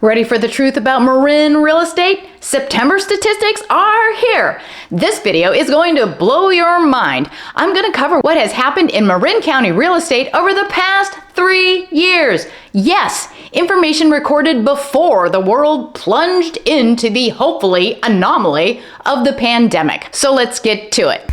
Ready for the truth about Marin real estate? September statistics are here. This video is going to blow your mind. I'm going to cover what has happened in Marin County real estate over the past 3 years. Yes, information recorded before the world plunged into the hopefully anomaly of the pandemic. So let's get to it.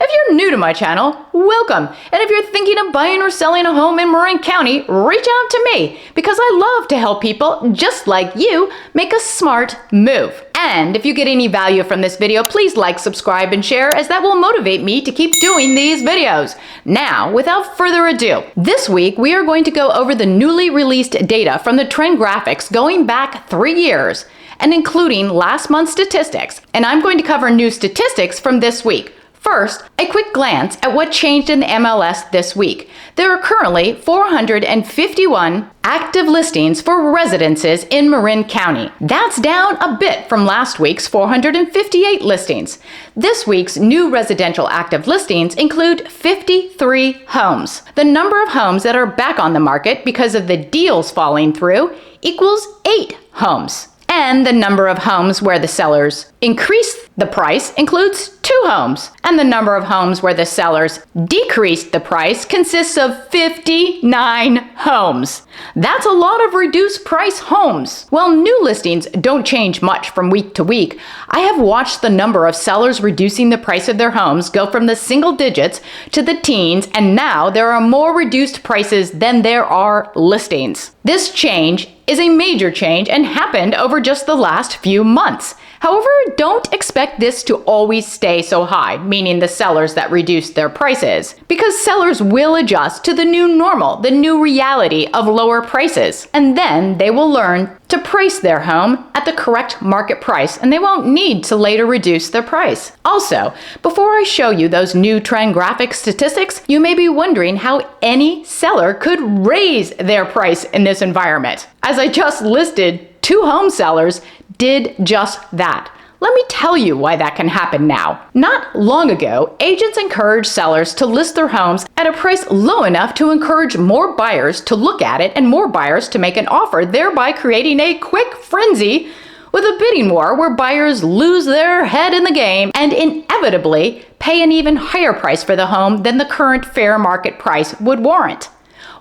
If you're new to my channel, welcome. And if you're thinking of buying or selling a home in Marin County, reach out to me because I love to help people just like you make a smart move. And if you get any value from this video, please like, subscribe, and share, as that will motivate me to keep doing these videos. Now, without further ado, this week we are going to go over the newly released data from the trend graphics going back 3 years and including last month's statistics. And I'm going to cover new statistics from this week. First, a quick glance at what changed in the MLS this week. There are currently 451 active listings for residences in Marin County. That's down a bit from last week's 458 listings. This week's new residential active listings include 53 homes. The number of homes that are back on the market because of the deals falling through equals 8 homes. And the number of homes where the sellers increased the price includes 2 homes. And the number of homes where the sellers decreased the price consists of 59 homes. That's a lot of reduced price homes. While new listings don't change much from week to week, I have watched the number of sellers reducing the price of their homes go from the single digits to the teens, and now there are more reduced prices than there are listings. This change is a major change and happened over just the last few months. However, don't expect this to always stay so high, meaning the sellers that reduce their prices, because sellers will adjust to the new normal, the new reality of lower prices, and then they will learn to price their home at the correct market price, and they won't need to later reduce their price. Also, before I show you those new trend graphic statistics, you may be wondering how any seller could raise their price in this environment. As I just listed, 2 home sellers did just that. Let me tell you why that can happen now. Not long ago, agents encouraged sellers to list their homes at a price low enough to encourage more buyers to look at it and more buyers to make an offer, thereby creating a quick frenzy with a bidding war where buyers lose their head in the game and inevitably pay an even higher price for the home than the current fair market price would warrant.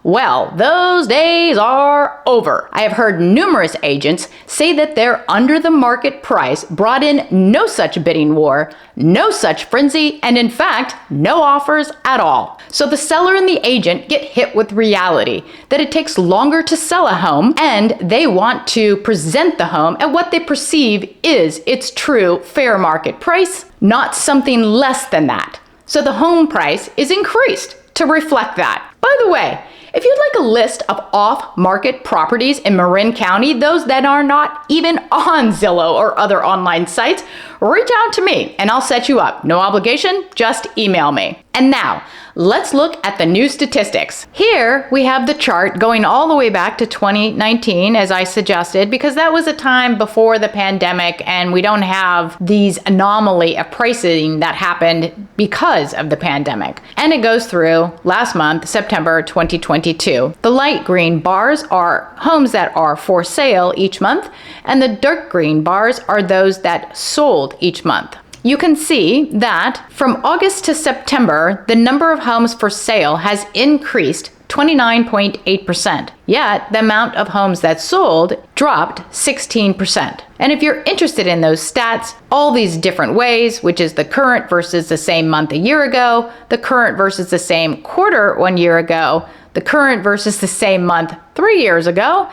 Well, those days are over. I have heard numerous agents say that their under the market price brought in no such bidding war, no such frenzy, and in fact, no offers at all. So the seller and the agent get hit with reality that it takes longer to sell a home, and they want to present the home at what they perceive is its true fair market price, not something less than that. So the home price is increased to reflect that. By the way, if you'd like a list of off-market properties in Marin County, those that are not even on Zillow or other online sites, reach out to me and I'll set you up. No obligation, just email me. And now, let's look at the new statistics. Here we have the chart going all the way back to 2019, as I suggested, because that was a time before the pandemic and we don't have these anomaly of pricing that happened because of the pandemic. And it goes through last month, September 2022. The light green bars are homes that are for sale each month, and the dark green bars are those that sold each month. You can see that from August to September, the number of homes for sale has increased 29.8%. Yet, the amount of homes that sold dropped 16%. And if you're interested in those stats, all these different ways, which is the current versus the same month a year ago, the current versus the same quarter 1 year ago, the current versus the same month 3 years ago,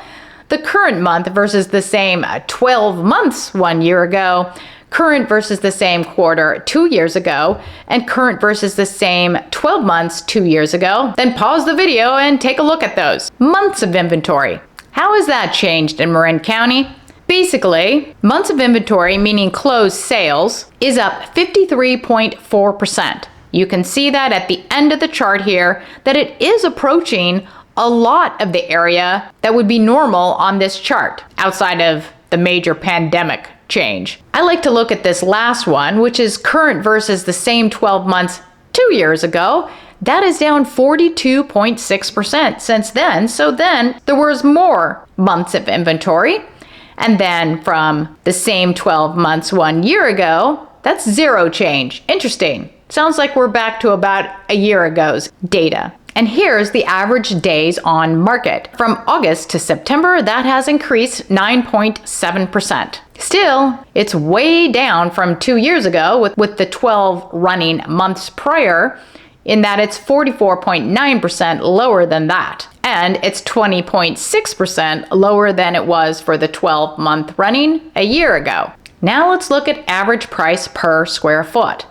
the current month versus the same 12 months 1 year ago, current versus the same quarter 2 years ago, and current versus the same 12 months 2 years ago, then pause the video and take a look at those. Months of inventory. How has that changed in Marin County? Basically, months of inventory, meaning closed sales, is up 53.4%. You can see that at the end of the chart here, that it is approaching a lot of the area that would be normal on this chart, outside of the major pandemic change. I like to look at this last one, which is current versus the same 12 months 2 years ago, that is down 42.6% since then. So then there was more months of inventory. And then from the same 12 months 1 year ago, that's zero change. Interesting. Sounds like we're back to about a year ago's data. And here's the average days on market. From August to September, that has increased 9.7%. Still, it's way down from 2 years ago with the 12 running months prior, in that it's 44.9% lower than that. And it's 20.6% lower than it was for the 12-month running a year ago. Now let's look at average price per square foot.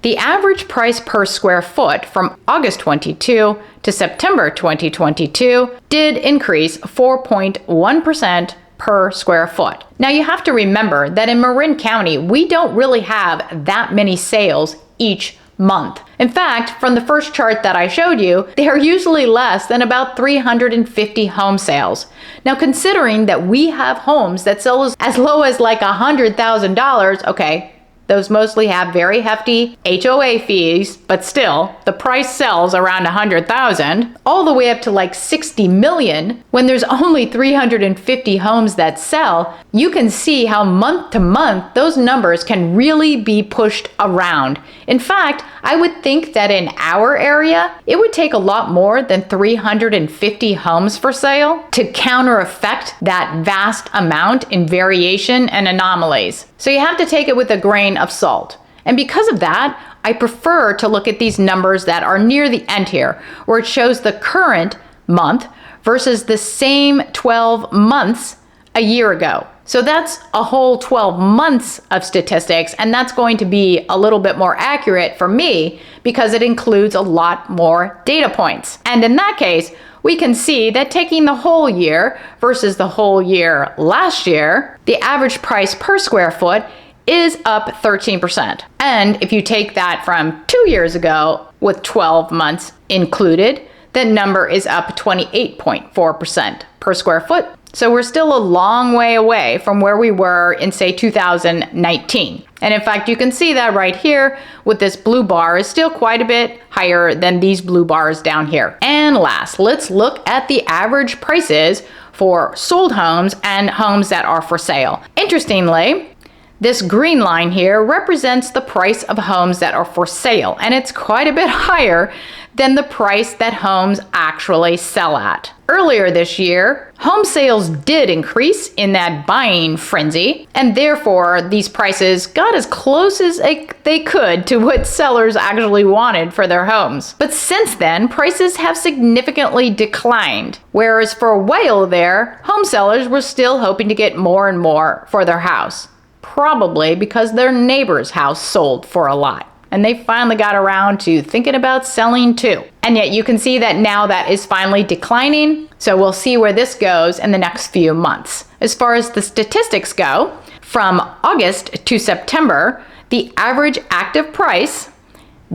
The average price per square foot from August 22 to September 2022 did increase 4.1% per square foot. Now you have to remember that in Marin County, we don't really have that many sales each month. In fact, from the first chart that I showed you, they are usually less than about 350 home sales. Now, considering that we have homes that sell as low as like $100,000, okay, those mostly have very hefty HOA fees, but still, the price sells around $100,000, all the way up to like $60 million. When there's only 350 homes that sell, you can see how month to month those numbers can really be pushed around. In fact, I would think that in our area, it would take a lot more than 350 homes for sale to counter effect that vast amount in variation and anomalies. So you have to take it with a grain of salt. And because of that, I prefer to look at these numbers that are near the end here, where it shows the current month versus the same 12 months a year ago. So that's a whole 12 months of statistics, and that's going to be a little bit more accurate for me because it includes a lot more data points. And in that case, we can see that taking the whole year versus the whole year last year, the average price per square foot is up 13%. And if you take that from 2 years ago with 12 months included, the number is up 28.4% per square foot. So we're still a long way away from where we were in, say, 2019. And in fact, you can see that right here with this blue bar is still quite a bit higher than these blue bars down here. And last, let's look at the average prices for sold homes and homes that are for sale. Interestingly, this green line here represents the price of homes that are for sale, and it's quite a bit higher than the price that homes actually sell at. Earlier this year, home sales did increase in that buying frenzy, and therefore these prices got as close as they could to what sellers actually wanted for their homes. But since then, prices have significantly declined, whereas for a while there, home sellers were still hoping to get more and more for their house, probably because their neighbor's house sold for a lot. And they finally got around to thinking about selling too. And yet you can see that now that is finally declining. So we'll see where this goes in the next few months. As far as the statistics go, from August to September, the average active price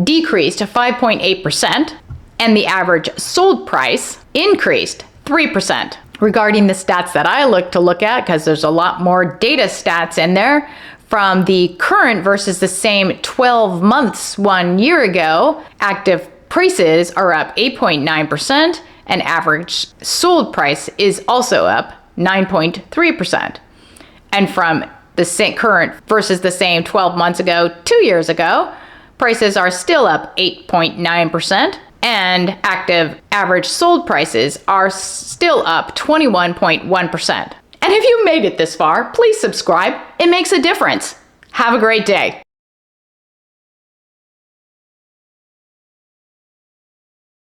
decreased 5.8%, and the average sold price increased 3%. Regarding the stats that I look at, because there's a lot more data stats in there, from the current versus the same 12 months 1 year ago, active prices are up 8.9%, and average sold price is also up 9.3%. And from the same current versus the same 12 months ago, 2 years ago, prices are still up 8.9%, and active average sold prices are still up 21.1%. And if you made it this far, please subscribe. It makes a difference. Have a great day.